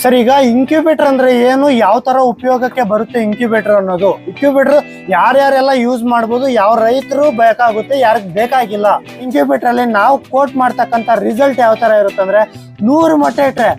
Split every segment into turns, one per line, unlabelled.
Sir, ಈಗ incubator ಅಂದ್ರೆ ಏನು, ಯಾವ ತರ ಉಪಯೋಗಕ್ಕೆ ಬರುತ್ತೆ ಇನ್ಕ್ಯುಬೇಟರ್ ಅನ್ನೋದು? ಇನ್ಕ್ಯುಬೇಟರ್ ಯಾರ್ಯಾರೆಲ್ಲ ಯೂಸ್ ಮಾಡ್ಬೋದು, ಯಾವ ರೈತರು ಬೇಕಾಗುತ್ತೆ, ಯಾರಿಗೆ ಬೇಕಾಗಿಲ್ಲ. ಇನ್ಕ್ಯುಬೇಟರ್ ಅಲ್ಲಿ ನಾವು ಕೋಟ್ ಮಾಡ್ತಕ್ಕಂಥ ರಿಸಲ್ಟ್ ಯಾವ ತರ ಇರುತ್ತೆ ಅಂದ್ರೆ 100 ಮೊಟ್ಟೆ ಇಟ್ರೆ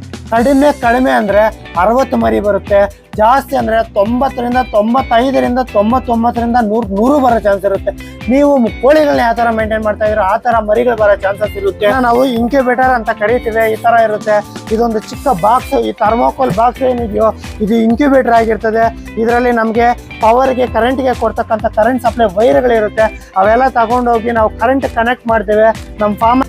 ಕಡಿಮೆ ಅಂದ್ರೆ 60 ಮರಿ ಬರುತ್ತೆ. ಜಾಸ್ತಿ ಅಂದ್ರೆ 90ರಿಂದ 95ರಿಂದ 99ರಿಂದ 100 ಬರೋ ಚಾನ್ಸ್ ಇರುತ್ತೆ. ನೀವು ಕೋಳಿಗಳನ್ನ ಯಾವ ತರ ಮೇಂಟೈನ್ ಮಾಡ್ತಾ ಇದ್ರೋ ಆ ತರ ಮರಿಗಳು ಬರೋ ಚಾನ್ಸಸ್ ಇರುತ್ತೆ. ನಾವು ಇನ್ಕ್ಯುಬೇಟರ್ ಅಂತ ಕರಿತೀವಿ. ಈ ತರ ಇರುತ್ತೆ. ಇದೊಂದು ಚಿಕ್ಕ ಬಾಕ್ಸ್, ಈ ಥರ್ಮೋಕೋಲ್ ಬಾಕ್ಸ್ ಏನಿದೆಯೋ ಇದು ಇನ್ಕ್ಯುಬೇಟರ್ ಆಗಿರ್ತದೆ. ಇದರಲ್ಲಿ ನಮಗೆ ಪವರ್ಗೆ, ಕರೆಂಟ್ಗೆ ಕೊಡ್ತಕ್ಕಂಥ ಕರೆಂಟ್ ಸಪ್ಲೈ ವೈರ್ಗಳಿರುತ್ತೆ. ಅವೆಲ್ಲ ತಗೊಂಡೋಗಿ ನಾವು ಕರೆಂಟ್ ಕನೆಕ್ಟ್ ಮಾಡ್ತೇವೆ. ನಮ್ಮ ಫಾರ್ಮ್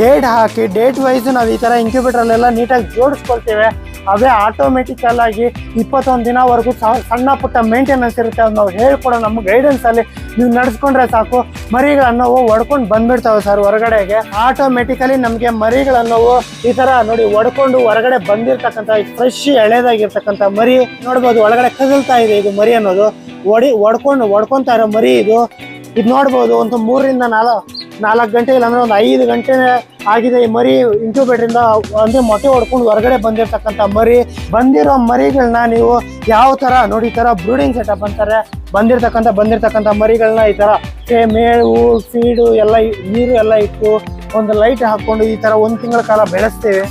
ಡೇಟ್ ಹಾಕಿ ಡೇಟ್ ವೈಸ್ ನಾವು ಈ ತರ ಇನ್ಕ್ಯುಬೇಟರ್ ಅಲ್ಲೆಲ್ಲ ನೀಟಾಗಿ ಜೋಡಿಸ್ಕೊಳ್ತೇವೆ. ಅವೇ ಆಟೋಮೆಟಿಕಲ್ ಆಗಿ 21 ದಿನವರೆಗೂ ಸಣ್ಣ ಪುಟ್ಟ ಮೇಂಟೆನೆನ್ಸ್ ಇರುತ್ತೆ. ಅದು ನಾವು ಹೇಳ್ಕೊಡೋ ನಮ್ಮ ಗೈಡೆನ್ಸ್ ಅಲ್ಲಿ ನೀವು ನಡೆಸ್ಕೊಂಡ್ರೆ ಸಾಕು, ಮರಿಗಳನ್ನೋವು ಒಡ್ಕೊಂಡು ಬಂದ್ಬಿಡ್ತಾವೆ ಸರ್ ಹೊರಗಡೆಗೆ. ಆಟೋಮೆಟಿಕಲಿ ನಮಗೆ ಮರಿಗಳನ್ನೋವು ಈ ತರ ನೋಡಿ ಒಡ್ಕೊಂಡು ಹೊರಗಡೆ ಬಂದಿರ್ತಕ್ಕಂಥ ಫ್ರೆಶ್ ಎಳೆದಾಗಿರ್ತಕ್ಕಂಥ ಮರಿ ನೋಡ್ಬೋದು. ಒಳಗಡೆ ಕದಲ್ತಾ ಇದೆ ಇದು ಮರಿ ಅನ್ನೋದು. ಒಡ್ಕೊಂತಾ ಇರೋ ಮರಿ ಇದು ನೋಡ್ಬೋದು. ಒಂದು 3ರಿಂದ 4 ಗಂಟೆ, ಇಲ್ಲಾಂದ್ರೆ ಒಂದು 5 ಗಂಟೆ ಆಗಿದೆ ಈ ಮರಿ ಇನ್ಕ್ಯುಬೇಟರ್ ಇಂದ ಅಂದ್ರೆ ಮೊಟ್ಟೆ ಹೊಡ್ಕೊಂಡು ಹೊರಗಡೆ ಬಂದಿರ್ತಕ್ಕಂಥ ಮರಿ. ಬಂದಿರೋ ಮರಿಗಳನ್ನ ನೀವು ಯಾವ ತರ ನೋಡಿ, ಈ ತರ ಬ್ರೂಡಿಂಗ್ ಸೆಟಪ್ ಅಂತಾರೆ. ಬಂದಿರ್ತಕ್ಕಂಥ ಮರಿಗಳನ್ನ ಈ ತರ ಮೇವು, ಫೀಡು ಎಲ್ಲ, ನೀರು ಎಲ್ಲ ಇಟ್ಟು ಒಂದು ಲೈಟ್ ಹಾಕೊಂಡು ಈ ತರ 1 ತಿಂಗಳ ಕಾಲ ಬೆಳೆಸ್ತೇವೆ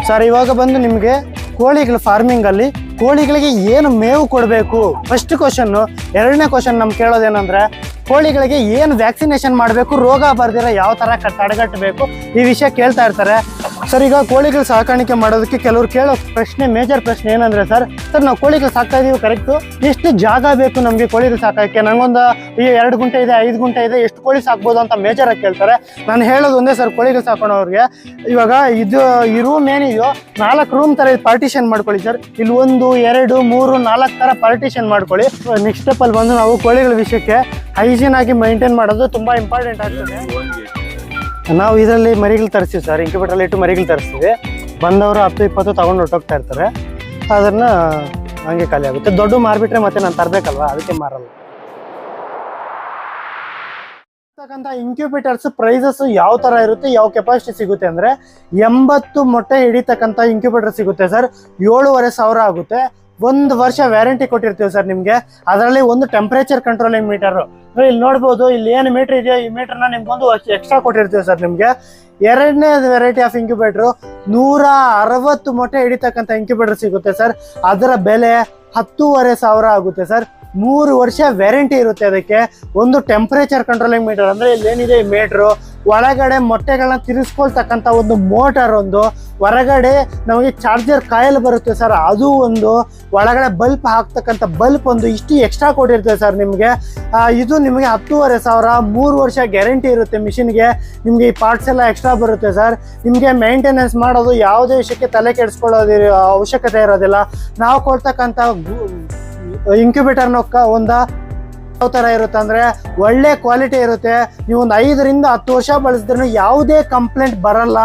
ಸರ್. ಇವಾಗ ಬಂದು ನಿಮಗೆ ಕೋಳಿಗಳ ಫಾರ್ಮಿಂಗ್ ಅಲ್ಲಿ ಕೋಳಿಗಳಿಗೆ ಏನು ಮೇವು ಕೊಡಬೇಕು ಫಸ್ಟ್ ಕ್ವಶನ್. 2ನೇ ಕ್ವಶನ್ ನಮ್ಗೆ ಕೇಳೋದೇನಂದ್ರೆ ಕೋಳಿಗಳಿಗೆ ಏನು ವ್ಯಾಕ್ಸಿನೇಷನ್ ಮಾಡಬೇಕು, ರೋಗ ಬರ್ದಿರ ಯಾವ ತರ ತಡೆಗಟ್ಟಬೇಕು, ಈ ವಿಷಯ ಕೇಳ್ತಾ ಇರ್ತಾರೆ ಸರ್. ಈಗ ಕೋಳಿಗಳು ಸಾಕಾಣಿಕೆ ಮಾಡೋದಕ್ಕೆ ಕೆಲವ್ರು ಕೇಳೋ ಪ್ರಶ್ನೆ, ಮೇಜರ್ ಪ್ರಶ್ನೆ ಏನಂದ್ರೆ ಸರ್ ನಾವು ಕೋಳಿಗಳು ಸಾಕ್ತಾ ಇದೀವಿ ಕರೆಕ್ಟು, ಎಷ್ಟು ಜಾಗ ಬೇಕು ನಮಗೆ ಕೋಳಿಗಳು ಸಾಕಕ್ಕೆ? ನಂಗೊಂದು 2 ಗುಂಟೆ ಇದೆ, 5 ಗುಂಟೆ ಇದೆ, ಎಷ್ಟು ಕೋಳಿ ಸಾಕ್ಬೋದು ಅಂತ ಮೇಜರ್ ಆಗಿ ಕೇಳ್ತಾರೆ. ನಾನು ಹೇಳೋದು ಒಂದೇ ಸರ್, ಕೋಳಿಗಳು ಸಾಕೋಣವ್ರಿಗೆ ಇವಾಗ ಈ ರೂಮ್ ಏನಿದೆಯೋ 4 ರೂಮ್ ತರ ಪಾರ್ಟಿಷನ್ ಮಾಡ್ಕೊಳ್ಳಿ ಸರ್. ಇಲ್ಲಿ 1, 2, 3, 4 ತರ ಪಾರ್ಟಿಷನ್ ಮಾಡ್ಕೊಳ್ಳಿ. ನೆಕ್ಸ್ಟ್ ಸ್ಟೆಪ್ ಅಲ್ಲಿ ಬಂದು ನಾವು ಕೋಳಿಗಳ ವಿಷಯಕ್ಕೆ ಹೈಜೀನ್ ಆಗಿ ಮೇಂಟೈನ್ ಮಾಡೋದು ತುಂಬಾ ಇಂಪಾರ್ಟೆಂಟ್ ಆಗ್ತದೆ. ನಾವು ಇದರಲ್ಲಿ ಮರಿಗಳು ತರಿಸ್ತೀವಿ ಸರ್, ಇನ್ಕ್ಯುಬೇಟರ್ ಇಟ್ಟು ಮರಿಗಳು ತರಿಸ್ತೀವಿ. ಬಂದವರು 10-20 ತಗೊಂಡು ಹೊರಟೋಗ್ತಾ ಇರ್ತಾರೆ. ಅದನ್ನ ಹಂಗೆ ಖಾಲಿ ಆಗುತ್ತೆ. ದೊಡ್ಡ ಮಾರ್ಬಿಟ್ರೆ ಮತ್ತೆ ನಾನು ತರಬೇಕಲ್ವಾ, ಅದಕ್ಕೆ ಮಾರಲ್ಲ. ಇನ್ಕ್ಯುಬೇಟರ್ಸ್ ಪ್ರೈಸಸ್ ಯಾವ ತರ ಇರುತ್ತೆ, ಯಾವ ಕೆಪಾಸಿಟಿ ಸಿಗುತ್ತೆ ಅಂದ್ರೆ 80 ಮೊಟ್ಟೆ ಹಿಡಿತಕ್ಕಂಥ ಇನ್ಕ್ಯುಬೇಟರ್ ಸಿಗುತ್ತೆ ಸರ್. 7,500 ಆಗುತ್ತೆ. 1 ವರ್ಷ ವ್ಯಾರಂಟಿ ಕೊಟ್ಟಿರ್ತೀವಿ ಸರ್ ನಿಮ್ಗೆ. ಅದರಲ್ಲಿ ಒಂದು ಟೆಂಪರೇಚರ್ ಕಂಟ್ರೋಲಿಂಗ್ ಮೀಟರ್ ಇಲ್ಲಿ ನೋಡ್ಬೋದು. ಇಲ್ಲಿ ಏನು ಮೀಟರ್ ಇದೆಯೋ ಈ ಮೀಟರ್ನ ನಿಮ್ಗೊಂದು ಎಕ್ಸ್ಟ್ರಾ ಕೊಟ್ಟಿರ್ತೀವಿ ಸರ್ ನಿಮ್ಗೆ. 2ನೇ ವೆರೈಟಿ ಆಫ್ ಇನ್ಕ್ಯುಬೇಟರ್ 160 ಮೊಟ್ಟೆ ಹಿಡಿತಕ್ಕಂಥ ಇನ್ಕ್ಯುಬೇಟರ್ ಸಿಗುತ್ತೆ ಸರ್. ಅದರ ಬೆಲೆ 10,500 ಆಗುತ್ತೆ ಸರ್. 3 ವರ್ಷ ವ್ಯಾರಂಟಿ ಇರುತ್ತೆ ಅದಕ್ಕೆ. ಒಂದು ಟೆಂಪರೇಚರ್ ಕಂಟ್ರೋಲಿಂಗ್ ಮೀಟರ್ ಅಂದ್ರೆ ಇಲ್ಲಿ ಏನಿದೆ ಈ ಮೀಟ್ರು, ಒಳಗಡೆ ಮೊಟ್ಟೆಗಳನ್ನ ತಿರ್ಸ್ಕೊಳ್ತಕ್ಕಂಥ ಒಂದು ಮೋಟರ್, ಒಂದು ಹೊರಗಡೆ ನಮಗೆ ಚಾರ್ಜರ್ ಕಾಯಿಲ್ ಬರುತ್ತೆ ಸರ್, ಅದು ಒಂದು, ಒಳಗಡೆ ಬಲ್ಪ್ ಹಾಕ್ತಕ್ಕಂಥ ಬಲ್ಪ್ ಒಂದು, ಇಷ್ಟು ಎಕ್ಸ್ಟ್ರಾ ಕೊಟ್ಟಿರ್ತೇವೆ ಸರ್ ನಿಮಗೆ. ಇದು ನಿಮಗೆ 10,500. 3 ವರ್ಷ ಗ್ಯಾರಂಟಿ ಇರುತ್ತೆ ಮಿಷಿನ್ಗೆ. ನಿಮಗೆ ಈ ಪಾರ್ಟ್ಸ್ ಎಲ್ಲ ಎಕ್ಸ್ಟ್ರಾ ಬರುತ್ತೆ ಸರ್. ನಿಮಗೆ ಮೇಂಟೆನೆನ್ಸ್ ಮಾಡೋದು ಯಾವುದೇ ವಿಷಯಕ್ಕೆ ತಲೆ ಕೆಡಿಸ್ಕೊಳ್ಳೋದು ಅವಶ್ಯಕತೆ ಇರೋದಿಲ್ಲ. ನಾವು ಕೊಡ್ತಕ್ಕಂಥ ಇನ್ಕ್ಯುಬೇಟರ್ನ ಯಾವ ಥರ ಇರುತ್ತೆ ಅಂದರೆ ಒಳ್ಳೆ ಕ್ವಾಲಿಟಿ ಇರುತ್ತೆ. ನೀವು ಒಂದು 5ರಿಂದ 10 ವರ್ಷ ಬಳಸಿದ್ರೂ ಯಾವುದೇ ಕಂಪ್ಲೇಂಟ್ ಬರಲ್ಲ.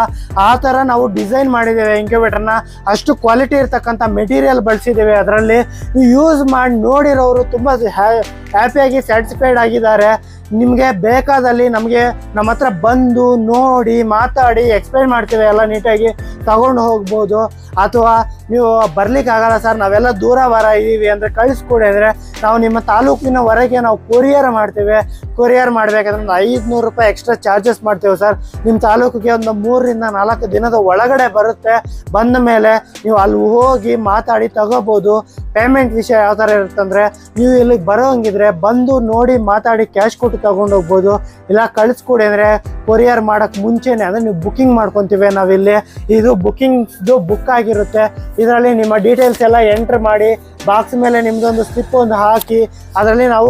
ಆ ಥರ ನಾವು ಡಿಸೈನ್ ಮಾಡಿದ್ದೇವೆ ಇನ್ಕ್ಯುಬೇಟರ್ನ. ಅಷ್ಟು ಕ್ವಾಲಿಟಿ ಇರ್ತಕ್ಕಂಥ ಮೆಟೀರಿಯಲ್ ಬಳಸಿದ್ದೇವೆ. ಅದರಲ್ಲಿ ನೀವು ಯೂಸ್ ಮಾಡಿ ನೋಡಿರೋರು ತುಂಬ ಹ್ಯಾಪಿಯಾಗಿ ಸ್ಯಾಟಿಸ್ಫೈಡ್ ಆಗಿದ್ದಾರೆ. ನಿಮಗೆ ಬೇಕಾದಲ್ಲಿ ನಮ್ಮ ಹತ್ರ ಬಂದು ನೋಡಿ ಮಾತಾಡಿ ಎಕ್ಸ್ಪ್ಲೈನ್ ಮಾಡ್ತೀವಿ, ಎಲ್ಲ ನೀಟಾಗಿ ತಗೊಂಡು ಹೋಗ್ಬೋದು. ಅಥವಾ ನೀವು ಬರ್ಲಿಕ್ಕೆ ಆಗಲ್ಲ ಸರ್, ನಾವೆಲ್ಲ ದೂರ ಇದ್ದೀವಿ ಅಂದರೆ ಕಳಿಸ್ಕೊಡಿ ಅಂದರೆ ನಾವು ನಿಮ್ಮ ತಾಲೂಕಿನವರೆಗೆ ನಾವು ಕೊರಿಯರ್ ಮಾಡ್ತೇವೆ. ಕೊರಿಯರ್ ಮಾಡಬೇಕಾದ್ರೆ ಒಂದು 500 ರೂಪಾಯಿ ಎಕ್ಸ್ಟ್ರಾ ಚಾರ್ಜಸ್ ಮಾಡ್ತೇವೆ ಸರ್. ನಿಮ್ಮ ತಾಲೂಕಿಗೆ ಒಂದು 3ರಿಂದ 4 ದಿನದ ಒಳಗಡೆ ಬರುತ್ತೆ. ಬಂದ ಮೇಲೆ ನೀವು ಅಲ್ಲಿ ಹೋಗಿ ಮಾತಾಡಿ ತಗೋಬೋದು. ಪೇಮೆಂಟ್ ವಿಷಯ ಯಾವ ಥರ ಇರುತ್ತಂದರೆ ನೀವು ಇಲ್ಲಿಗೆ ಬರೋಂಗಿದ್ರೆ ಬಂದು ನೋಡಿ ಮಾತಾಡಿ ಕ್ಯಾಶ್ ಕೊಟ್ಟು ತಗೊಂಡು ಹೋಗ್ಬೋದು. ಇಲ್ಲ ಕಳಿಸ್ಕೊಡಿ ಅಂದರೆ ಕೊರಿಯರ್ ಮಾಡೋಕ್ಕೆ ಮುಂಚೆನೇ ಅಂದರೆ ನೀವು ಬುಕ್ಕಿಂಗ್ ಮಾಡ್ಕೊತೀವಿ ನಾವಿಲ್ಲಿ. ಇದು ಬುಕ್ಕಿಂಗ್ದು ಬುಕ್ ಆಗಿರುತ್ತೆ. ಇದರಲ್ಲಿ ನಿಮ್ಮ ಡೀಟೇಲ್ಸ್ ಎಲ್ಲ ಎಂಟ್ರ್ ಮಾಡಿ ಬಾಕ್ಸ್ ಮೇಲೆ ನಿಮ್ದೊಂದು ಸ್ಲಿಪ್ ಒಂದು ಹಾಕಿ ಅದರಲ್ಲಿ ನಾವು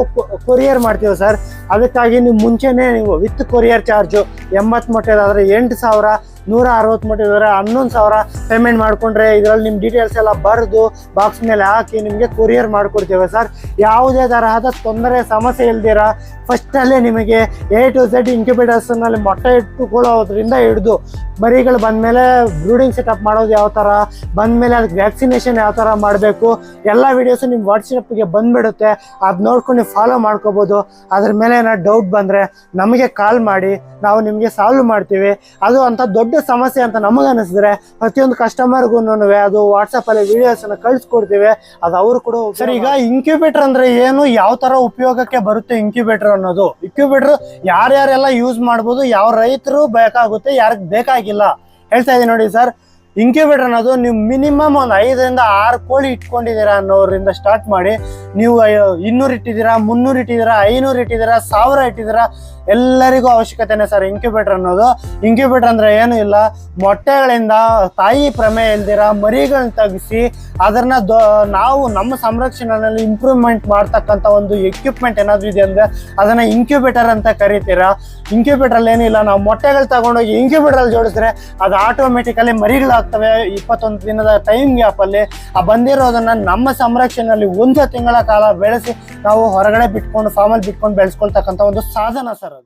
ಕೊರಿಯರ್ ಮಾಡ್ತೀವಿ ಸರ್. ಅದಕ್ಕಾಗಿ ನೀವು ಮುಂಚೆನೇ ನೀವು ವಿತ್ ಕೊರಿಯರ್ ಚಾರ್ಜು 80 ಮೊಟ್ಟೆದಾದರೆ 8,000, 160 ಮೊಟ್ಟೆದಾದರೆ 11,000 ಪೇಮೆಂಟ್ ಮಾಡಿಕೊಂಡ್ರೆ ಇದರಲ್ಲಿ ನಿಮ್ಮ ಡೀಟೇಲ್ಸ್ ಎಲ್ಲ ಬರೆದು ಬಾಕ್ಸ್ ಮೇಲೆ ಹಾಕಿ ನಿಮಗೆ ಕೊರಿಯರ್ ಮಾಡಿಕೊಡ್ತೇವೆ ಸರ್. ಯಾವುದೇ ತರಹದ ತೊಂದರೆ ಸಮಸ್ಯೆ ಇಲ್ದಿರ ಫಸ್ಟಲ್ಲೇ ನಿಮಗೆ A to Z ಇನ್ಕ್ಯುಬೇಟರ್ಸ್ನಲ್ಲಿ ಮೊಟ್ಟೆ ಇಟ್ಟುಕೊಳ್ಳೋದ್ರಿಂದ ಹಿಡಿದು ಮರಿಗಳು ಬಂದಮೇಲೆ ಬ್ರೂಡಿಂಗ್ ಸೆಟಪ್ ಮಾಡೋದು ಯಾವ ಥರ, ಬಂದಮೇಲೆ ಅದಕ್ಕೆ ವ್ಯಾಕ್ಸಿನೇಷನ್ ಯಾವ ಥರ ಮಾಡಬೇಕು ಎಲ್ಲ ವೀಡಿಯೋಸು ನಿಮ್ಮ ವಾಟ್ಸಪ್ಗೆ ಬಂದುಬಿಡುತ್ತೆ. ಅದು ನೋಡ್ಕೊಂಡು ನೀವು ಫಾಲೋ ಮಾಡ್ಕೋಬೋದು. ಅದ್ರ ಮೇಲೆ ಏನಾದ್ರು ಡೌಟ್ ಬಂದರೆ ನಮಗೆ ಕಾಲ್ ಮಾಡಿ, ನಾವು ನಿಮಗೆ ಸಾಲ್ವ್ ಮಾಡ್ತೀವಿ. ಅದು ಅಂಥ ದೊಡ್ಡ ಸಮಸ್ಯೆ ಅಂತ ನಮಗೆ ಅನಿಸಿದ್ರೆ ಪ್ರತಿಯೊಂದು ಕಸ್ಟಮರ್ಗೂ ಅದು ವಾಟ್ಸಪ್ ಅಲ್ಲಿ ವಿಡಿಯೋಸ್ ಅನ್ನ ಕಳ್ಸಿಕೊಡ್ತೀವಿ, ಅದು ಅವರು ಕೂಡ ಸರ್. ಈಗ ಇನ್ಕ್ಯುಬೇಟರ್ ಅಂದ್ರೆ ಏನು, ಯಾವ ತರ ಉಪಯೋಗಕ್ಕೆ ಬರುತ್ತೆ ಇನ್ಕ್ಯುಬೇಟರ್ ಅನ್ನೋದು, ಇನ್ಕ್ಯುಬೇಟರ್ ಯಾರ್ಯಾರೆಲ್ಲ ಯೂಸ್ ಮಾಡ್ಬೋದು, ಯಾವ ರೈತರು ಬೇಕಾಗುತ್ತೆ, ಯಾರಿಗೆ ಬೇಕಾಗಿಲ್ಲ ಹೇಳ್ತಾ ಇದೀನಿ ನೋಡಿ ಸರ್. ಇನ್ಕ್ಯುಬೇಟರ್ ಅನ್ನೋದು ನೀವು ಮಿನಿಮಮ್ ಒಂದು 5 ರಿಂದ 6 ಕೋಳಿ ಇಟ್ಕೊಂಡಿದ್ದೀರಾ ಅನ್ನೋರಿಂದ ಸ್ಟಾರ್ಟ್ ಮಾಡಿ, ನೀವು 200 ಇಟ್ಟಿದ್ದೀರಾ, 300 ಇಟ್ಟಿದ್ದೀರಾ, 500 ಇಟ್ಟಿದ್ದೀರಾ, 1000 ಇಟ್ಟಿದ್ದೀರಾ, ಎಲ್ಲರಿಗೂ ಅವಶ್ಯಕತೆನೇ ಸರ್ ಇಂಕ್ಯುಬೇಟರ್ ಅನ್ನೋದು. ಇಂಕ್ಯುಬೇಟರ್ ಅಂದ್ರೆ ಏನು ಇಲ್ಲ, ಮೊಟ್ಟೆಗಳಿಂದ ತಾಯಿ ಪ್ರಮೇಯ ಇಲ್ದಿರ ಮರಿಗಳನ್ನ ತೆಗಿಸಿ ಅದನ್ನ ನಾವು ನಮ್ಮ ಸಂರಕ್ಷಣೆಯಲ್ಲಿ ಇಂಪ್ರೂವ್ಮೆಂಟ್ ಮಾಡ್ತಕ್ಕಂಥ ಒಂದು ಎಕ್ವಿಪ್ಮೆಂಟ್ ಏನಾದ್ರು ಇದೆ ಅಂದ್ರೆ ಅದನ್ನ ಇಂಕ್ಯುಬೇಟರ್ ಅಂತ ಕರಿತೀರಾ. ಇಂಕ್ಯುಬೇಟರ್ ಅಲ್ಲಿ ಏನಿಲ್ಲ, ನಾವು ಮೊಟ್ಟೆಗಳು ತಗೊಂಡೋಗಿ ಇಂಕ್ಯುಬೇಟರ್ ಅಲ್ಲಿ ಜೋಡಿಸಿದ್ರೆ ಅದು ಆಟೋಮೆಟಿಕಲಿ ಮರಿಗಳಾಗ್ತವೆ. 21 ದಿನದ ಟೈಮ್ ಗ್ಯಾಪ್ ಅಲ್ಲಿ ಆ ಬಂದಿರೋದನ್ನ ನಮ್ಮ ಸಂರಕ್ಷಣೆಯಲ್ಲಿ 1 ತಿಂಗಳ ಕಾಲ ಬೆಳೆಸಿ ನಾವು ಹೊರಗಡೆ ಬಿಟ್ಕೊಂಡು ಫಾರ್ಮಲ್ಲಿ ಬಿಟ್ಕೊಂಡು ಬೆಳೆಸ್ಕೊಳ್ತಕ್ಕಂಥ ಒಂದು ಸಾಧನ ಸರ್ ಅದು.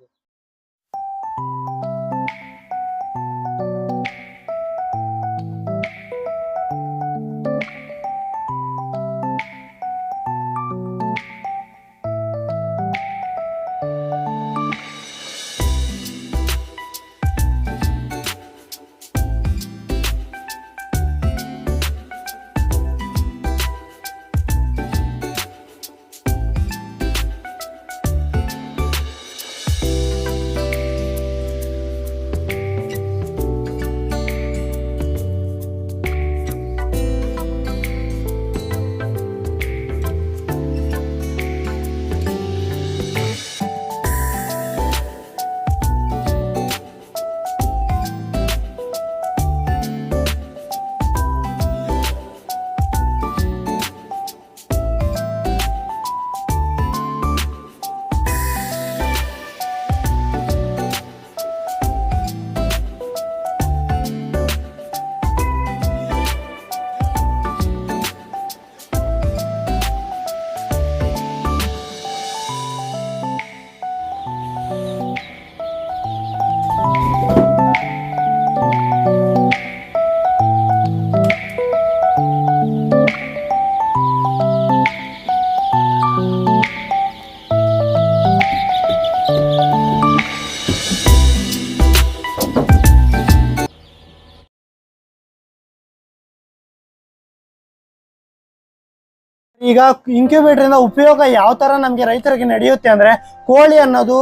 ಈಗ ಇನ್ಕ್ಯುಬೇಟರ್ ಇಂದ ಉಪಯೋಗ ಯಾವ ತರ ನಮ್ಗೆ ರೈತರಿಗೆ ನಡೆಯುತ್ತೆ ಅಂದ್ರೆ, ಕೋಳಿ ಅನ್ನೋದು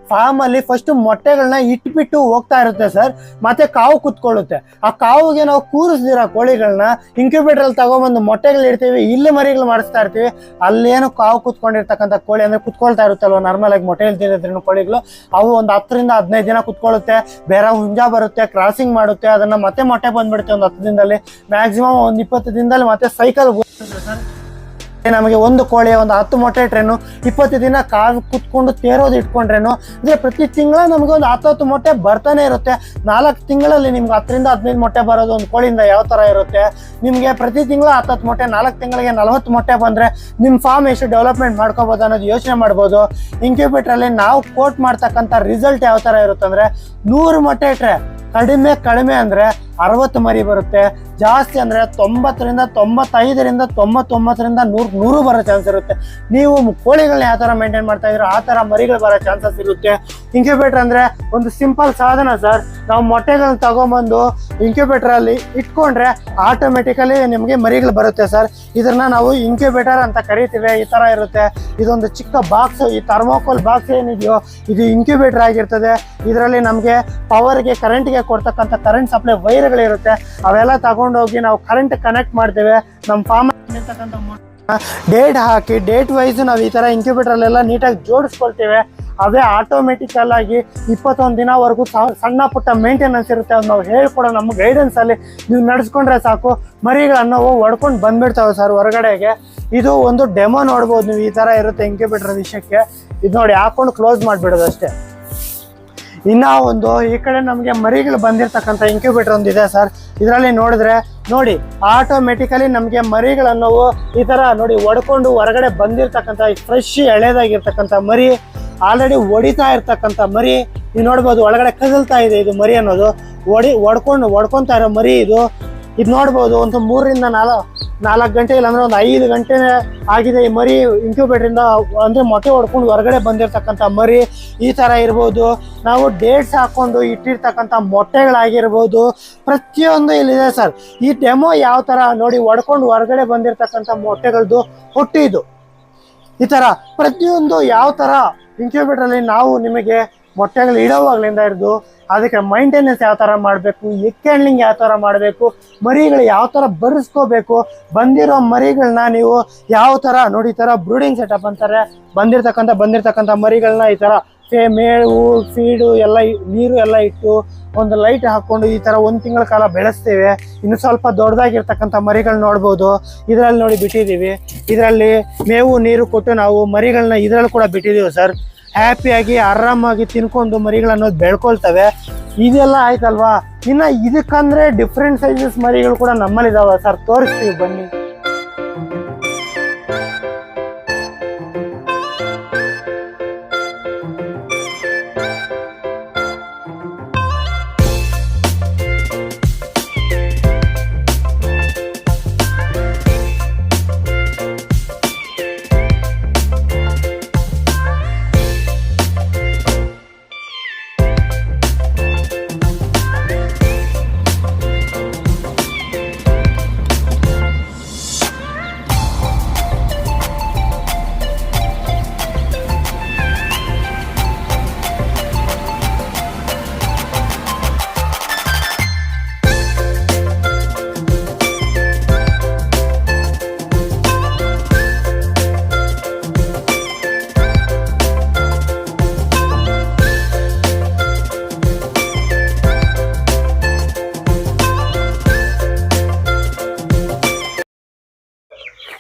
ಫಾರ್ಮ್ ಅಲ್ಲಿ ಫಸ್ಟ್ ಮೊಟ್ಟೆಗಳನ್ನ ಇಟ್ಬಿಟ್ಟು ಹೋಗ್ತಾ ಇರುತ್ತೆ ಸರ್, ಮತ್ತೆ ಕಾವು ಕುತ್ಕೊಳ್ಳುತ್ತೆ. ಆ ಕಾವುಗೆ ನಾವು ಕೂರಿಸ್ದಿರ ಕೋಳಿಗಳನ್ನ ಇಂಕ್ಯುಬೇಟರ್ ಅಲ್ಲಿ ತಗೊಂಡ್ಬಂದು ಮೊಟ್ಟೆಗಳು ಇಡ್ತೀವಿ, ಇಲ್ಲಿ ಮರಿಗಳು ಮಾಡಿಸ್ತಾ ಇರ್ತೀವಿ. ಅಲ್ಲೇನು ಕಾವು ಕುತ್ಕೊಂಡಿರ್ತಕ್ಕಂಥ ಕೋಳಿ ಅಂದ್ರೆ ಕುತ್ಕೊಳ್ತಾ ಇರುತ್ತಲ್ವ ನಾರ್ಮಲ್ ಆಗಿ ಮೊಟ್ಟೆ ಇಲ್ದಿರೋದ್ರಿಂದ ಕೋಳಿಗಳು, ಅವು ಒಂದು 10 ರಿಂದ 15 ದಿನ ಕುತ್ಕೊಳ್ಳುತ್ತೆ. ಬೇರೆ ಹುಂಜ ಬರುತ್ತೆ, ಕ್ರಾಸಿಂಗ್ ಮಾಡುತ್ತೆ, ಅದನ್ನ ಮತ್ತೆ ಮೊಟ್ಟೆ ಬಂದ್ಬಿಡುತ್ತೆ ಒಂದು 10 ದಿನದಲ್ಲಿ, ಮ್ಯಾಕ್ಸಿಮಮ್ ಒಂದು 20 ದಿನದಲ್ಲಿ ಮತ್ತೆ ಸೈಕಲ್ ಸರ್. ನಮಗೆ ಒಂದು ಕೋಳಿ ಒಂದು 10 ಮೊಟ್ಟೆ ಇಟ್ರೇನು 20 ದಿನ ಕಾವು ಕುತ್ಕೊಂಡು ತೇರೋದು ಇಟ್ಕೊಂಡ್ರೇನು ಅಂದ್ರೆ ಪ್ರತಿ ತಿಂಗಳ ನಮ್ಗೆ ಒಂದು 10 ಮೊಟ್ಟೆ ಬರ್ತಾನೆ ಇರುತ್ತೆ. 4 ತಿಂಗಳಲ್ಲಿ ನಿಮ್ಗೆ 10 ರಿಂದ 15 ಮೊಟ್ಟೆ ಬರೋದು ಒಂದು ಕೋಳಿಯಿಂದ ಯಾವ ತರ ಇರುತ್ತೆ. ನಿಮ್ಗೆ ಪ್ರತಿ ತಿಂಗಳ 10 ಮೊಟ್ಟೆ, 4 ತಿಂಗಳಿಗೆ 40 ಮೊಟ್ಟೆ ಬಂದ್ರೆ ನಿಮ್ ಫಾರ್ಮ್ ಎಷ್ಟು ಡೆವಲಪ್ಮೆಂಟ್ ಮಾಡ್ಕೋಬಹುದು ಅನ್ನೋದು ಯೋಚನೆ ಮಾಡ್ಬೋದು. ಇನ್ಕ್ಯುಬೇಟರ್ ಅಲ್ಲಿ ನಾವು ಕೋಟ್ ಮಾಡ್ತಕ್ಕಂಥ ರಿಸಲ್ಟ್ ಯಾವ ತರ ಇರುತ್ತೆ ಅಂದ್ರೆ, 100 ಮೊಟ್ಟೆ ಇಟ್ರೆ ಕಡಿಮೆ ಅಂದ್ರೆ 60 ಮರಿ ಬರುತ್ತೆ, ಜಾಸ್ತಿ ಅಂದ್ರೆ 90 ರಿಂದ 95 ರಿಂದ 99 ರಿಂದ 100 ಬರೋ ಚಾನ್ಸ್ ಇರುತ್ತೆ. ನೀವು ಕೋಳಿಗಳನ್ನ ಯಾವ ತರ ಮೇಂಟೈನ್ ಮಾಡ್ತಾ ಇದ್ರೋ ಆ ತರ ಮರಿಗಳು ಬರೋ ಚಾನ್ಸಸ್ ಇರುತ್ತೆ. ಇಂಕ್ಯುಬೇಟರ್ ಅಂದ್ರೆ ಒಂದು ಸಿಂಪಲ್ ಸಾಧನ ಸರ್. ನಾವು ಮೊಟ್ಟೆಗಳನ್ನ ತಗೊಂಬಂದು ಇಂಕ್ಯುಬೇಟರ್ ಅಲ್ಲಿ ಇಟ್ಕೊಂಡ್ರೆ ಆಟೋಮೆಟಿಕಲಿ ನಿಮಗೆ ಮರಿಗಳು ಬರುತ್ತೆ ಸರ್. ಇದನ್ನ ನಾವು ಇಂಕ್ಯುಬೇಟರ್ ಅಂತ ಕರಿತೀವಿ. ಈ ತರ ಇರುತ್ತೆ, ಇದೊಂದು ಚಿಕ್ಕ ಬಾಕ್ಸ್, ಈ ಥರ್ಮೋಕೋಲ್ ಬಾಕ್ಸ್ ಏನಿದೆಯೋ ಇದು ಇಂಕ್ಯುಬೇಟರ್ ಆಗಿರ್ತದೆ. ಇದರಲ್ಲಿ ನಮಗೆ ಪವರ್ಗೆ ಕರೆಂಟ್ಗೆ ಕೊಡ್ತಕ್ಕಂಥ ಕರೆಂಟ್ ಸಪ್ಲೈ ವೈರ್ಗಳಿರುತ್ತೆ, ಅವೆಲ್ಲ ತಗೊಂಡೋಗಿ ನಾವು ಕರೆಂಟ್ ಕನೆಕ್ಟ್ ಮಾಡ್ತೇವೆ. ನಮ್ಮ ಫಾರ್ಮ್ ಇರ್ತಕ್ಕಂಥ ಡೇಟ್ ಹಾಕಿ ಡೇಟ್ ವೈಸ್ ನಾವು ಈ ತರ ಇಂಕ್ಯುಬೇಟರ್ ಅಲ್ಲೆಲ್ಲ ನೀಟಾಗಿ ಜೋಡಿಸ್ಕೊಳ್ತೇವೆ. ಅವೇ ಆಟೋಮೆಟಿಕಲ್ ಆಗಿ 21 ದಿನವರೆಗೂ ಸಣ್ಣ ಪುಟ್ಟ ಮೇಂಟೆನೆನ್ಸ್ ಇರುತ್ತೆ, ಅದು ನಾವು ಹೇಳ್ಕೊಡೋ ನಮ್ಮ ಗೈಡೆನ್ಸ್ ಅಲ್ಲಿ ನೀವು ನಡೆಸ್ಕೊಂಡ್ರೆ ಸಾಕು, ಮರಿಗಳನ್ನ ಒಡ್ಕೊಂಡು ಬಂದ್ಬಿಡ್ತಾವೆ ಸರ್ ಹೊರಗಡೆಗೆ. ಇದು ಒಂದು ಡೆಮೋ ನೋಡ್ಬೋದು ನೀವು, ಈ ತರ ಇರುತ್ತೆ ಇಂಕ್ಯುಬೇಟರ್ ವಿಷಯಕ್ಕೆ. ಇದು ನೋಡಿ ಹಾಕೊಂಡು ಕ್ಲೋಸ್ ಮಾಡಿಬಿಡೋದು ಅಷ್ಟೇ. ಇನ್ನ ಒಂದು ಈ ಕಡೆ ನಮಗೆ ಮರಿಗಳು ಬಂದಿರತಕ್ಕಂಥ ಇಂಕ್ಯುಬೇಟರ್ ಒಂದಿದೆ ಸರ್. ಇದರಲ್ಲಿ ನೋಡಿದ್ರೆ ನೋಡಿ ಆಟೋಮೆಟಿಕಲಿ ನಮಗೆ ಮರಿಗಳನ್ನು ಈ ತರ ನೋಡಿ ಒಡ್ಕೊಂಡು ಹೊರಗಡೆ ಬಂದಿರತಕ್ಕಂಥ ಫ್ರೆಶ್ ಎಳೆದಾಗಿರ್ತಕ್ಕಂಥ ಮರಿ, ಆಲ್ರೆಡಿ ಹೊಡಿತಾ ಇರ್ತಕ್ಕಂಥ ಮರಿ ನೀವು ನೋಡ್ಬೋದು. ಒಳಗಡೆ ಕದಲ್ತಾ ಇದೆ ಇದು ಮರಿ ಅನ್ನೋದು, ಒಡ್ಕೊಂತಾ ಇರೋ ಮರಿ ಇದು. ಇದು ನೋಡ್ಬೋದು, ಒಂದು 3 ರಿಂದ 4 ಗಂಟೆ ಇಲ್ಲಾಂದ್ರೆ ಒಂದು 5 ಗಂಟೆ ಆಗಿದೆ ಈ ಮರಿ ಇಂಕ್ಯುಬೇಟರಿಂದ ಅಂದರೆ ಮೊಟ್ಟೆ ಹೊಡ್ಕೊಂಡು ಹೊರಗಡೆ ಬಂದಿರತಕ್ಕಂಥ ಮರಿ ಈ ಥರ ಇರ್ಬೋದು. ನಾವು ಡೇಟ್ಸ್ ಹಾಕ್ಕೊಂಡು ಇಟ್ಟಿರ್ತಕ್ಕಂಥ ಮೊಟ್ಟೆಗಳಾಗಿರ್ಬೋದು, ಪ್ರತಿಯೊಂದು ಇಲ್ಲಿದೆ ಸರ್. ಈ ಡೆಮೋ ಯಾವ ಥರ ನೋಡಿ, ಹೊಡ್ಕೊಂಡು ಹೊರಗಡೆ ಬಂದಿರತಕ್ಕಂಥ ಮೊಟ್ಟೆಗಳದ್ದು ಹುಟ್ಟಿದ್ದು ಈ ಥರ ಪ್ರತಿಯೊಂದು ಯಾವ ಥರ ಇಂಕ್ಯುಬೇಟರಲ್ಲಿ ನಾವು ನಿಮಗೆ ಮೊಟ್ಟೆಗಳು ಇಡೋವಾಗ್ಲಿಂದ ಹಿಡಿದು ಅದಕ್ಕೆ ಮೈಂಟೆನೆನ್ಸ್ ಯಾವ ಥರ ಮಾಡಬೇಕು, ಎಗ್ ಹ್ಯಾಂಡ್ಲಿಂಗ್ ಯಾವ ಥರ ಮಾಡಬೇಕು, ಮರಿಗಳು ಯಾವ ಥರ ಬರೆಸ್ಕೋಬೇಕು, ಬಂದಿರೋ ಮರಿಗಳನ್ನ ನೀವು ಯಾವ ಥರ ನೋಡಿ, ಈ ಥರ ಬ್ರೂಡಿಂಗ್ ಸೆಟಪ್ ಅಂತಾರೆ. ಬಂದಿರತಕ್ಕಂಥ ಮರಿಗಳನ್ನ ಈ ಥರ ಮೇವು ಫೀಡು ಎಲ್ಲ ನೀರು ಎಲ್ಲ ಇಟ್ಟು ಒಂದು ಲೈಟ್ ಹಾಕ್ಕೊಂಡು ಈ ಥರ 1 ತಿಂಗಳ ಕಾಲ ಬೆಳೆಸ್ತೇವೆ. ಇನ್ನು ಸ್ವಲ್ಪ ದೊಡ್ಡದಾಗಿರ್ತಕ್ಕಂಥ ಮರಿಗಳು ನೋಡ್ಬೋದು, ಇದರಲ್ಲಿ ನೋಡಿ ಬಿಟ್ಟಿದ್ದೀವಿ. ಇದರಲ್ಲಿ ಮೇವು ನೀರು ಕೊಟ್ಟು ನಾವು ಮರಿಗಳನ್ನ ಇದರಲ್ಲಿ ಕೂಡ ಬಿಟ್ಟಿದ್ದೀವಿ ಸರ್. ಹ್ಯಾಪಿಯಾಗಿ ಆರಾಮಾಗಿ ತಿನ್ಕೊಂಡು ಮರಿಗಳನ್ನೋದು ಬೆಳ್ಕೊಳ್ತವೆ. ಇದೆಲ್ಲ ಆಯ್ತಲ್ವಾ. ಇನ್ನು ಇದಕ್ಕಂದ್ರೆ ಡಿಫ್ರೆಂಟ್ ಸೈಜಸ್ ಮರಿಗಳು ಕೂಡ ನಮ್ಮಲ್ಲಿದ್ದಾವೆ ಸರ್, ತೋರಿಸ್ತೀವಿ ಬನ್ನಿ.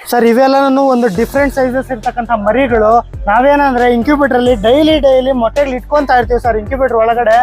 ಸರ್ ಇವೆಲ್ಲನೂ ಒಂದು ಡಿಫ್ರೆಂಟ್ ಸೈಜಸ್ ಇರ್ತಕ್ಕಂಥ ಮರಿಗಳು. ನಾವೇನಂದ್ರೆ ಇಂಕ್ಯುಬೇಟರಲ್ಲಿ ಡೈಲಿ ಮೊಟ್ಟೆಗಳು ಇಟ್ಕೊತಾ ಇರ್ತೀವಿ ಸರ್. ಇಂಕ್ಯುಬೇಟರ್ ಒಳಗಡೆ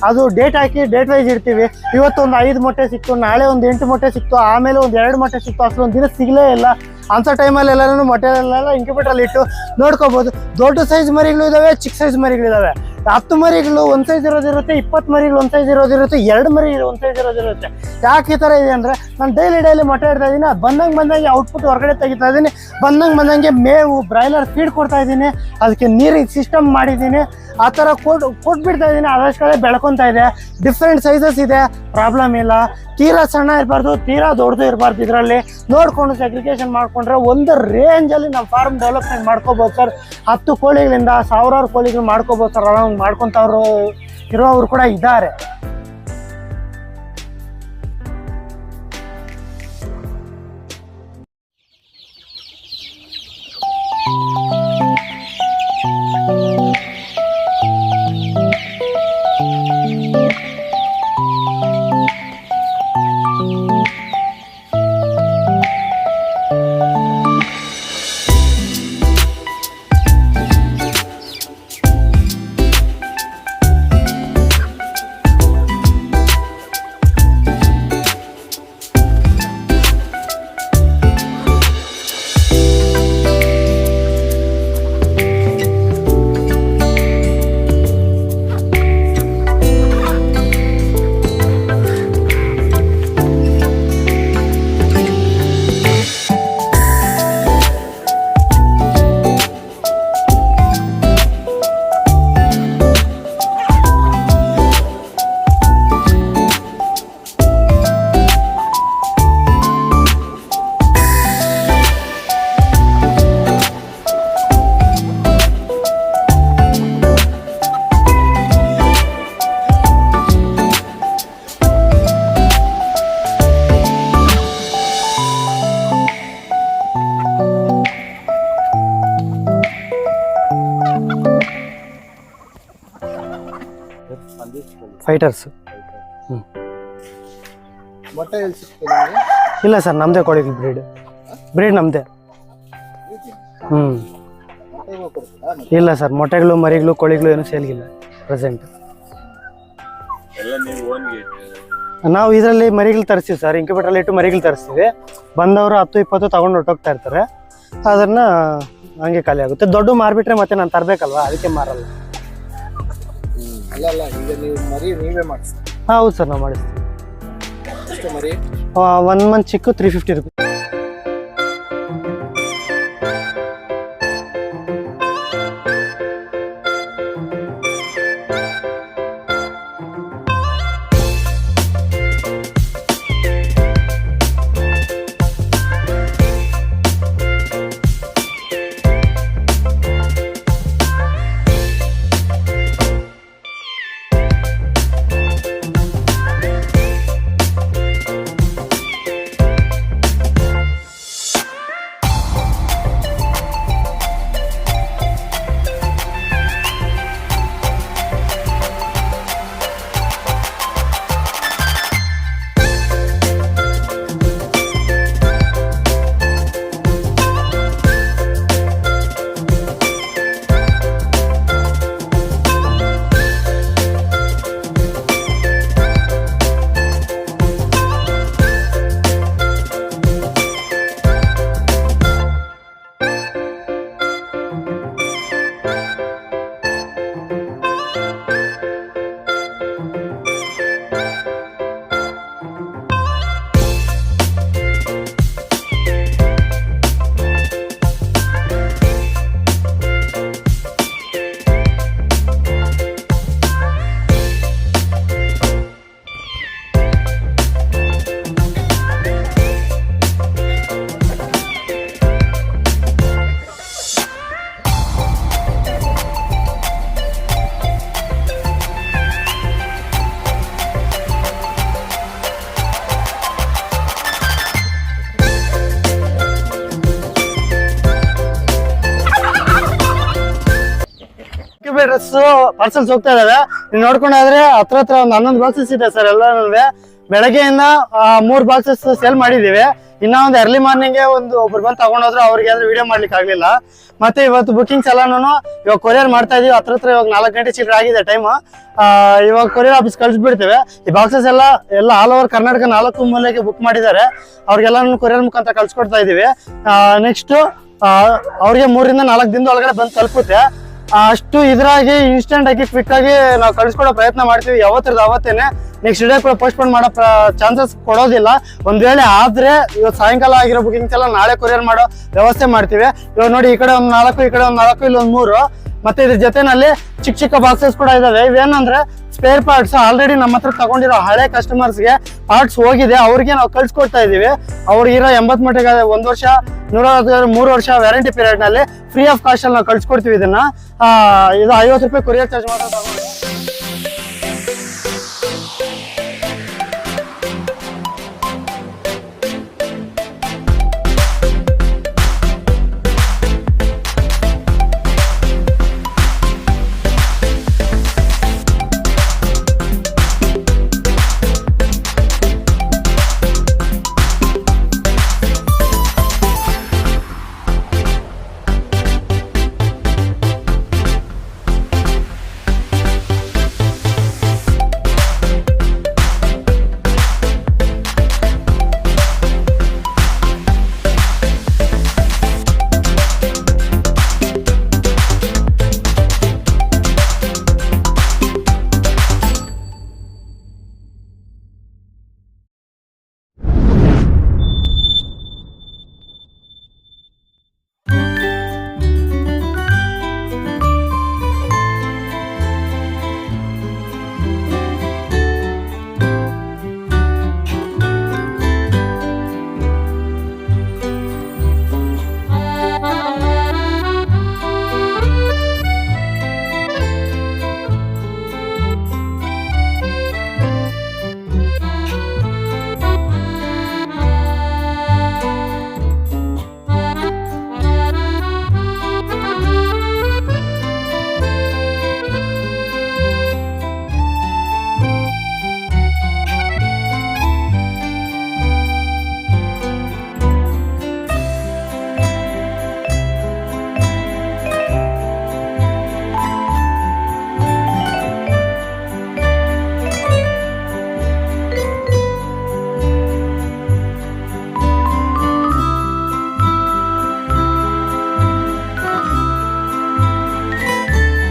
ಅದು ಡೇಟ್ ಹಾಕಿ ಡೇಟ್ ವೈಸ್ ಇಡ್ತೀವಿ. ಇವತ್ತು ಒಂದು 5 ಮೊಟ್ಟೆ ಸಿಕ್ತು, ನಾಳೆ ಒಂದು 8 ಮೊಟ್ಟೆ ಸಿಕ್ತು, ಆಮೇಲೆ ಒಂದು 2 ಮೊಟ್ಟೆ ಸಿಕ್ತು, ಅಸಲು ಒಂದು ದಿನ ಸಿಗಲೇ ಇಲ್ಲ. ಅಂಥ ಟೈಮಲ್ಲಿ ಎಲ್ಲರೂ ಮೊಟ್ಟೆಗಳೆಲ್ಲ ಇಂಕ್ಯುಬೇಟರಲ್ಲಿ ಇಟ್ಟು ನೋಡ್ಕೋಬೋದು. ದೊಡ್ಡ ಸೈಜ್ ಮರಿಗಳು ಇದ್ದಾವೆ, ಚಿಕ್ಕ ಸೈಜ್ ಮರಿಗಳಿದ್ದಾವೆ. 10 ಮರಿಗಳು ಒಂದು ಸೈಜ್ ಇರೋದಿರುತ್ತೆ, 20 ಮರಿಗಳು ಒಂದು ಸೈಜ್ ಇರೋದಿರುತ್ತೆ, 2 ಮರಿ ಒಂದು ಸೈಜ್ ಇರೋದಿರುತ್ತೆ. ಯಾಕೆ ಈ ಥರ ಇದೆ ಅಂದರೆ, ನಾನು ಡೈಲಿ ಮೊಟ್ಟೆ ಇಡ್ತಾ ಇದ್ದೀನಿ, ಬಂದಂಗೆ ಔಟ್ಪುಟ್ ಹೊರಗಡೆ ತೆಗಿತಾ ಇದ್ದೀನಿ, ಬಂದಂಗೆ ಮೇವು ಬ್ರಾಯ್ಲರ್ ಫೀಡ್ ಕೊಡ್ತಾ ಇದ್ದೀನಿ, ಅದಕ್ಕೆ ನೀರಿಗೆ ಸಿಸ್ಟಮ್ ಮಾಡಿದ್ದೀನಿ, ಆ ಥರ ಕೊಟ್ಬಿಡ್ತಾ ಇದ್ದೀನಿ. ಅದಷ್ಟು ಕಡೆ ಬೆಳ್ಕೊತಾ ಇದೆ. ಡಿಫ್ರೆಂಟ್ ಸೈಜಸ್ ಇದೆ, ಪ್ರಾಬ್ಲಮ್ ಇಲ್ಲ. ತೀರಾ ಸಣ್ಣ ಇರಬಾರ್ದು, ತೀರಾ ದೊಡ್ಡದು ಇರಬಾರ್ದು. ಇದರಲ್ಲಿ ನೋಡಿಕೊಂಡು ಸೆಗ್ರಿಗೇಷನ್ ಮಾಡಿಕೊಂಡ್ರೆ ಒಂದು ರೇಂಜಲ್ಲಿ ನಾವು ಫಾರ್ಮ್ ಡೆವಲಪ್ಮೆಂಟ್ ಮಾಡ್ಕೋಬೋದು ಸರ್. 10 ಕೋಳಿಗಳಿಂದ 1000 ಕೋಳಿಗಳು ಮಾಡ್ಕೋಬೋದು ಸರ್. ಆರಾಮಾಗಿ ಮಾಡ್ಕೊತವ್ರು ಇರೋರು ಕೂಡ ಇದ್ದಾರೆ. ಫೈಟರ್ಸ್.
ಮೊಟ್ಟೆ ಎಲ್ಲಿ ಸಿಗ್ತದೆ?
ಇಲ್ಲ ಸರ್, ನಮ್ಮದೇ ಕೋಳಿಗಳು ಬ್ರೀಡ್ ನಮ್ಮದೇ. ಇಲ್ಲ ಸರ್, ಮೊಟ್ಟೆಗಳು ಮರಿಗಳು ಕೋಳಿಗಳು ಏನು ಸೇಲ್ಗಿಲ್ಲ ಪ್ರೆಸೆಂಟ್. ನಾವು ಇದರಲ್ಲಿ ಮರಿಗಳು ತರಿಸ್ತೀವಿ ಸರ್, ಇಂಕ್ಯುಬೇಟರಲ್ಲಿ ಇಟ್ಟು ಮರಿಗಳು ತರಿಸ್ತೀವಿ. ಬಂದವರು 10-20 ತಗೊಂಡು ಹೊರಟೋಗ್ತಾ ಇರ್ತಾರೆ. ಅದನ್ನ ಹಂಗೆ ಖಾಲಿ ಆಗುತ್ತೆ. ದೊಡ್ಡ ಮಾರ್ಬಿಟ್ರೆ ಮತ್ತೆ ನಾನು ತರಬೇಕಲ್ವಾ, ಅದಕ್ಕೆ ಮಾರಲ್ಲ.
ಅಲ್ಲ ಈಗ ನೀವು ಮರಿ ನೀವೇ ಮಾಡಿಸ್ತೀವಿ?
ಹೌದು ಸರ್, ನಾವು ಮಾಡಿಸ್ತೀವಿ.
ಎಷ್ಟು ಮರಿ?
1 ಮಂತ್ ಚಿಕ್ಕು 350 ರುಪೀಸ್. ಡ್ರೆಸ್ ಪಾರ್ಸಲ್ಸ್ ಹೋಗ್ತಾ ಇದಾವೆ. ನೀವು ನೋಡ್ಕೊಂಡಾದ್ರೆ ಹತ್ರ ಒಂದು 11 ಬಾಕ್ಸಸ್ ಇದೆ ಸರ್. ಎಲ್ಲ ಬೆಳಗ್ಗೆಯಿಂದ 3 ಬಾಕ್ಸಸ್ ಸೇಲ್ ಮಾಡಿದೀವಿ. ಇನ್ನ ಒಂದು ಅರ್ಲಿ ಮಾರ್ನಿಂಗ್ ಒಬ್ರು ಬಂದು ತಗೊಂಡೋದ್ರು, ಅವ್ರಿಗೆ ಆದ್ರೆ ವಿಡಿಯೋ ಮಾಡ್ಲಿಕ್ಕೆ ಆಗ್ಲಿಲ್ಲ. ಮತ್ತೆ ಇವತ್ತು ಬುಕಿಂಗ್ಸ್ ಎಲ್ಲಾನು ಇವಾಗ ಕೊರಿಯರ್ ಮಾಡ್ತಾ ಇದೀವಿ. ಹತ್ರ ಇವಾಗ 4 ಗಂಟೆ ಚಿಲ್ಲರೆ ಆಗಿದೆ ಟೈಮ್. ಇವಾಗ ಕೊರಿಯರ್ ಆಫೀಸ್ ಕಳಿಸ್ಬಿಡ್ತೇವೆ. ಈ ಬಾಕ್ಸಸ್ ಎಲ್ಲ ಆಲ್ ಓವರ್ ಕರ್ನಾಟಕ 4 ಮೂಲೆಗೆ ಬುಕ್ ಮಾಡಿದ್ದಾರೆ. ಅವ್ರಿಗೆಲ್ಲಾನು ಕೊರಿಯರ್ ಮುಖಾಂತರ ಕಳ್ಸಿಕೊಡ್ತಾ ಇದೀವಿ. ನೆಕ್ಸ್ಟ್ ಅವ್ರಿಗೆ 3 ರಿಂದ 4 ದಿನದ ಒಳಗಡೆ ಬಂದು ತಲುಪುತ್ತೆ. ಅಷ್ಟು ಇದ್ರಾಗಿ ಇನ್ಸ್ಟೆಂಟ್ ಆಗಿ ಕ್ವಿಕ್ ಆಗಿ ನಾವು ಕಳಿಸ್ಕೊಡೋ ಪ್ರಯತ್ನ ಮಾಡ್ತೀವಿ. ಯಾವತ್ತರದ ಅವತ್ತೇನೆ. ನೆಕ್ಸ್ಟ್ ಡೇ ಕೂಡ ಪೋಸ್ಟ್ ಪೋನ್ ಮಾಡೋ ಚಾನ್ಸಸ್ ಕೊಡೋದಿಲ್ಲ. ಒಂದ್ ವೇಳೆ ಆದ್ರೆ ಇವತ್ತು ಸಾಯಂಕಾಲ ಆಗಿರೋ ಬುಕಿಂಗ್ಸ್ ಎಲ್ಲ ನಾಳೆ ಕೊರಿಯರ್ ಮಾಡೋ ವ್ಯವಸ್ಥೆ ಮಾಡ್ತೀವಿ. ಇವಾಗ ನೋಡಿ, ಈ ಕಡೆ ಒಂದು 4, ಈ ಕಡೆ ಒಂದು 4, ಇಲ್ಲಿ ಒಂದು 3. ಮತ್ತೆ ಇದ್ರ ಜೊತೆನಲ್ಲಿ ಚಿಕ್ಕ ಚಿಕ್ಕ ಬಾಕ್ಸಸ್ ಕೂಡ ಇದಾವೆ. ಇವೇನಂದ್ರೆ ಸ್ಪೇರ್ ಪಾರ್ಟ್ಸ್ ಆಲ್ರೆಡಿ ನಮ್ಮ ಹತ್ರ ತಗೊಂಡಿರೋ ಹಳೆ ಕಸ್ಟಮರ್ಸ್ಗೆ ಪಾರ್ಟ್ಸ್ ಹೋಗಿದೆ, ಅವ್ರಿಗೆ ನಾವು ಕಳ್ಸಿಕೊಡ್ತಾ ಇದೀವಿ. ಅವ್ರಿಗಿರೋ 80 ಮಟ್ಟಿಗೆ 1 ವರ್ಷ 3 ವರ್ಷ ವ್ಯಾರಂಟಿ ಪೀರಿಯಡ್ ನಲ್ಲಿ ಫ್ರೀ ಆಫ್ ಕಾಸ್ಟ್ ಅಲ್ಲಿ ನಾವು ಕಳ್ಸಿಕೊಡ್ತೀವಿ. ಇದನ್ನ ಇದು 50 ರೂಪಾಯಿ ಕೊರಿಯರ್ ಚಾರ್ಜ್ ಮಾತ್ರ ತಗೊಂಡು